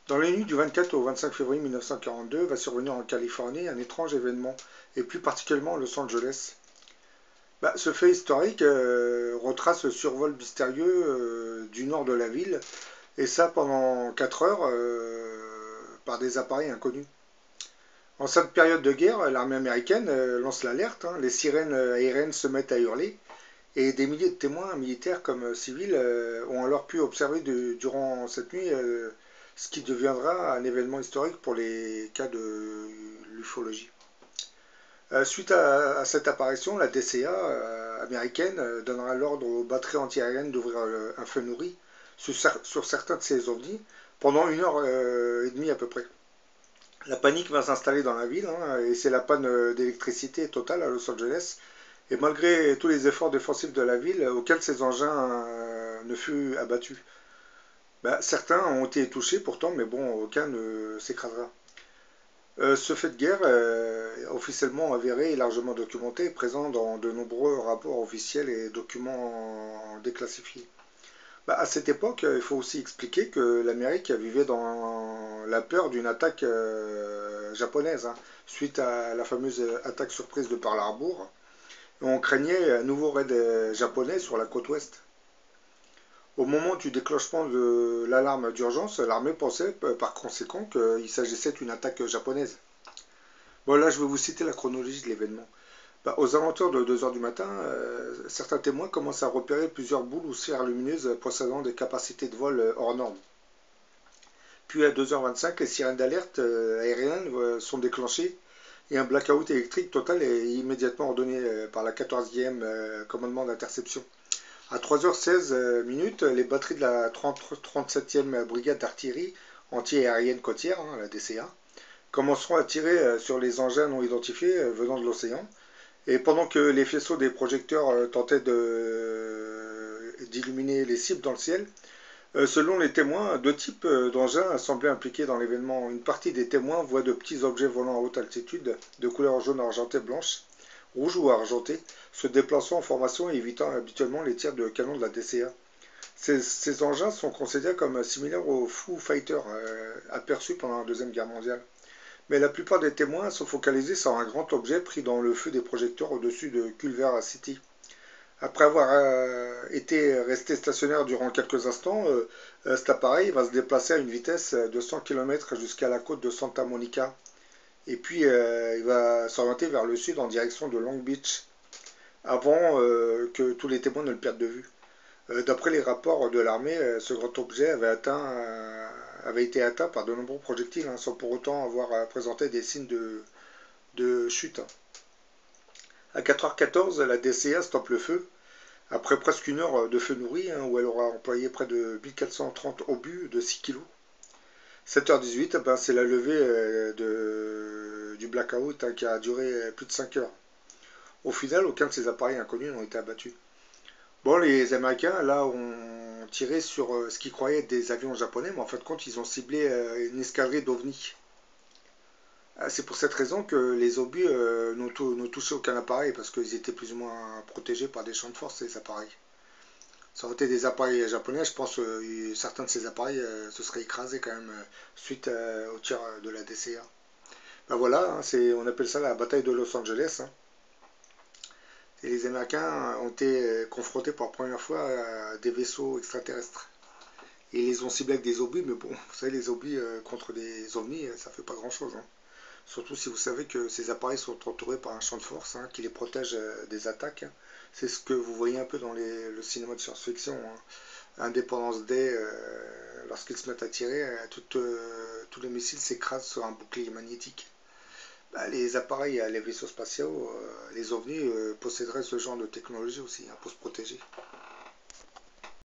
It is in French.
Dans les nuits du 24 au 25 février 1942 va survenir en Californie un étrange événement, et plus particulièrement à Los Angeles. Ce fait historique retrace le survol mystérieux du nord de la ville, et ça pendant 4 heures par des appareils inconnus. En cette période de guerre, l'armée américaine lance l'alerte, les sirènes aériennes se mettent à hurler, et des milliers de témoins, militaires comme civils, ont alors pu observer durant cette nuit ce qui deviendra un événement historique pour les cas de l'ufologie. Suite à cette apparition, la DCA américaine donnera l'ordre aux batteries antiaériennes d'ouvrir un feu nourri sur certains de ces ovnis pendant 1 heure et demie à peu près. La panique va s'installer dans la ville, et c'est la panne d'électricité totale à Los Angeles. Et malgré tous les efforts défensifs de la ville, aucun de ces engins ne fut abattu. Certains ont été touchés pourtant, mais bon, aucun ne s'écrasera. Ce fait de guerre, officiellement avéré et largement documenté, est présent dans de nombreux rapports officiels et documents déclassifiés. À cette époque, il faut aussi expliquer que l'Amérique vivait dans la peur d'une attaque japonaise, suite à la fameuse attaque surprise de Pearl Harbor. On craignait un nouveau raid japonais sur la côte ouest. Au moment du déclenchement de l'alarme d'urgence, l'armée pensait par conséquent qu'il s'agissait d'une attaque japonaise. Bon, là, je vais vous citer la chronologie de l'événement. Aux alentours de 2 heures du matin, certains témoins commencent à repérer plusieurs boules ou sphères lumineuses possédant des capacités de vol hors normes. Puis à 2h25, les sirènes d'alerte aériennes sont déclenchées et un blackout électrique total est immédiatement ordonné par la 14e commandement d'interception. À 3h16 les batteries de la 37e brigade d'artillerie anti-aérienne côtière, la DCA, commenceront à tirer sur les engins non identifiés venant de l'océan. Et pendant que les faisceaux des projecteurs tentaient d'illuminer les cibles dans le ciel, selon les témoins, 2 types d'engins semblaient impliqués dans l'événement. Une partie des témoins voit de petits objets volant à haute altitude, de couleur jaune argentée blanche, rouge ou argentée, se déplaçant en formation et évitant habituellement les tirs de canon de la DCA. Ces engins sont considérés comme similaires aux Foo Fighters aperçus pendant la Deuxième Guerre mondiale. Mais la plupart des témoins sont focalisés sur un grand objet pris dans le feu des projecteurs au-dessus de Culver City. Après avoir été resté stationnaire durant quelques instants, cet appareil va se déplacer à une vitesse de 100 km jusqu'à la côte de Santa Monica. Et puis il va s'orienter vers le sud en direction de Long Beach, avant que tous les témoins ne le perdent de vue. D'après les rapports de l'armée, ce grand objet avait été atteint par de nombreux projectiles, sans pour autant avoir présenté des signes de chute. À 4h14, la DCA stoppe le feu, après presque 1 heure de feu nourri, où elle aura employé près de 1430 obus de 6 kg. 7h18, c'est la levée du blackout qui a duré plus de 5 heures. Au final, aucun de ces appareils inconnus n'ont été abattus. Bon, les Américains, là, ont tiré sur ce qu'ils croyaient être des avions japonais, mais en fin de compte, ils ont ciblé une escadrille d'ovnis. C'est pour cette raison que les obus n'ont touché aucun appareil, parce qu'ils étaient plus ou moins protégés par des champs de force, ces appareils. Ça aurait été des appareils japonais, je pense que certains de ces appareils se seraient écrasés quand même suite au tir de la DCA. Voilà, on appelle ça la bataille de Los Angeles. Et les Américains ont été confrontés pour la première fois à des vaisseaux extraterrestres. Et ils les ont ciblés avec des obus, mais bon, vous savez, les obus contre des ovnis, ça fait pas grand-chose. Surtout si vous savez que ces appareils sont entourés par un champ de force qui les protège des attaques. C'est ce que vous voyez un peu dans le cinéma de science-fiction. Independence Day, lorsqu'ils se mettent à tirer, tous les missiles s'écrasent sur un bouclier magnétique. Les appareils, les vaisseaux spatiaux, les ovnis posséderaient ce genre de technologie aussi pour se protéger.